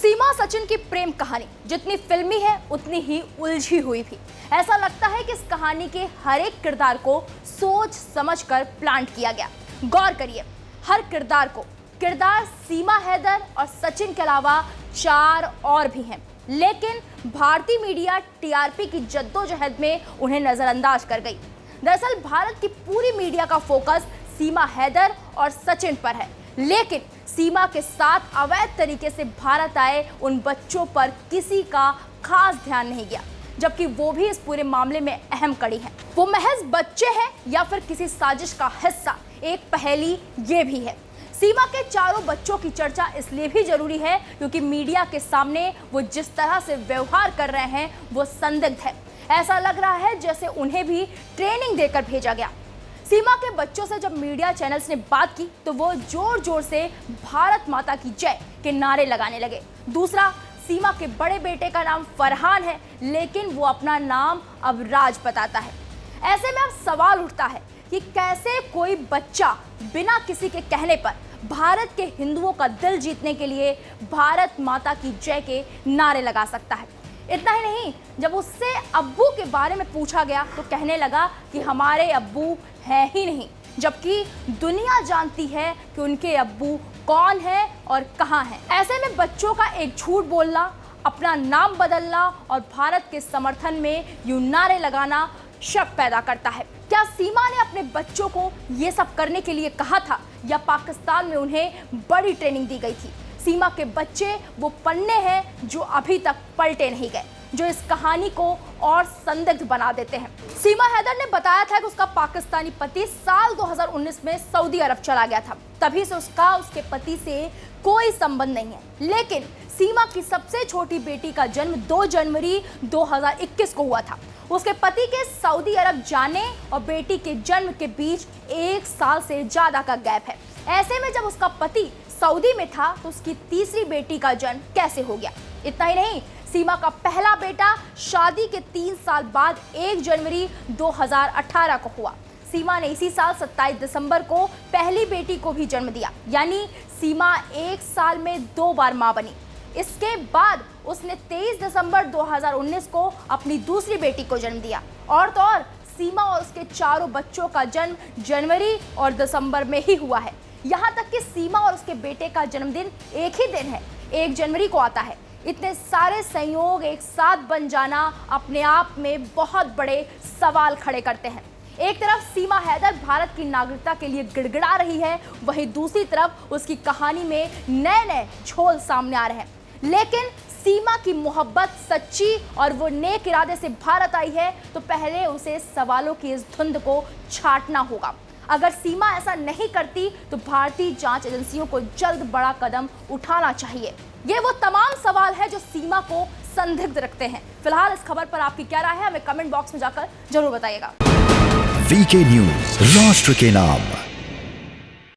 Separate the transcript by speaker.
Speaker 1: सीमा सचिन की प्रेम कहानी जितनी फिल्मी है उतनी ही उलझी हुई भी। ऐसा लगता है कि इस कहानी के हर एक किरदार को सोच समझकर प्लांट किया गया। गौर करिए, हर किरदार को, किरदार सीमा हैदर और सचिन के अलावा 4 और भी हैं, लेकिन भारतीय मीडिया टीआरपी की जद्दोजहद में उन्हें नजरअंदाज कर गई। दरअसल भारत की पूरी मीडिया का फोकस सीमा हैदर और सचिन पर है, लेकिन सीमा के साथ अवैध तरीके से भारत आए उन बच्चों पर किसी का खास ध्यान नहीं गया, जबकि वो भी इस पूरे मामले में अहम कड़ी हैं। वो महज बच्चे हैं या फिर किसी साजिश का हिस्सा, एक पहेली ये भी है। सीमा के 4 बच्चों की चर्चा इसलिए भी जरूरी है क्योंकि मीडिया के सामने वो जिस तरह से व्यवहार कर रहे हैं वो संदिग्ध है। ऐसा लग रहा है जैसे उन्हें भी ट्रेनिंग देकर भेजा गया। सीमा के बच्चों से जब मीडिया चैनल्स ने बात की तो वो जोर जोर से भारत माता की जय के नारे लगाने लगे। दूसरा, सीमा के बड़े बेटे का नाम फरहान है, लेकिन वो अपना नाम अब राज बताता है। ऐसे में अब सवाल उठता है कि कैसे कोई बच्चा बिना किसी के कहने पर भारत के हिंदुओं का दिल जीतने के लिए भारत माता की जय के नारे लगा सकता है। इतना ही नहीं, जब उससे अब्बू के बारे में पूछा गया तो कहने लगा कि हमारे अब्बू हैं ही नहीं, जबकि दुनिया जानती है कि उनके अब्बू कौन है और कहाँ हैं। ऐसे में बच्चों का एक झूठ बोलना, अपना नाम बदलना और भारत के समर्थन में यूं नारे लगाना शक पैदा करता है। क्या सीमा ने अपने बच्चों को ये सब करने के लिए कहा था या पाकिस्तान में उन्हें बड़ी ट्रेनिंग दी गई थी? सीमा के बच्चे वो पन्ने हैं जो अभी तक पलटे नहीं गए, जो इस कहानी को और संदिग्ध बना देते हैं। सीमा हैदर ने बताया था कि उसका पाकिस्तानी पति साल 2019 में सऊदी अरब चला गया था, तभी से उसके पति से कोई संबंध नहीं है। लेकिन सीमा की सबसे छोटी बेटी का जन्म 2 जनवरी 2021 को हुआ था। उसके पति के सऊदी अरब जाने और बेटी के जन्म के बीच 1 साल से ज्यादा का गैप है। ऐसे में जब उसका पति सऊदी में था तो उसकी तीसरी बेटी का जन्म कैसे हो गया? इतना ही नहीं, सीमा का पहला बेटा शादी के 3 साल बाद 1 जनवरी 2018 को हुआ। सीमा ने इसी साल 27 दिसंबर को पहली बेटी को भी जन्म दिया, यानी सीमा 1 साल में 2 बार मां बनी। इसके बाद उसने 23 दिसंबर 2019 को अपनी दूसरी बेटी को जन्म दिया। और तो और सीमा और उसके 4 बच्चों का जन्म जनवरी और दिसंबर में ही हुआ है। यहाँ तक कि सीमा और उसके बेटे का जन्मदिन एक ही दिन है, 1 जनवरी को आता है। इतने सारे संयोग एक साथ बन जाना अपने आप में बहुत बड़े सवाल खड़े करते हैं। एक तरफ सीमा हैदर भारत की नागरिकता के लिए गिड़गिड़ा रही है, वहीं दूसरी तरफ उसकी कहानी में नए झोल सामने आ रहे हैं। लेकिन सीमा की मोहब्बत सच्ची और वो नेक इरादे से भारत आई है तो पहले उसे सवालों की इस धुंध को छांटना होगा। अगर सीमा ऐसा नहीं करती तो भारतीय जांच एजेंसियों को जल्द बड़ा कदम उठाना चाहिए। ये वो तमाम सवाल है जो सीमा को संदिग्ध रखते हैं। फिलहाल इस खबर पर आपकी क्या राय है, हमें कमेंट बॉक्स में जाकर जरूर बताइएगा।
Speaker 2: वीके न्यूज, राष्ट्र के नाम।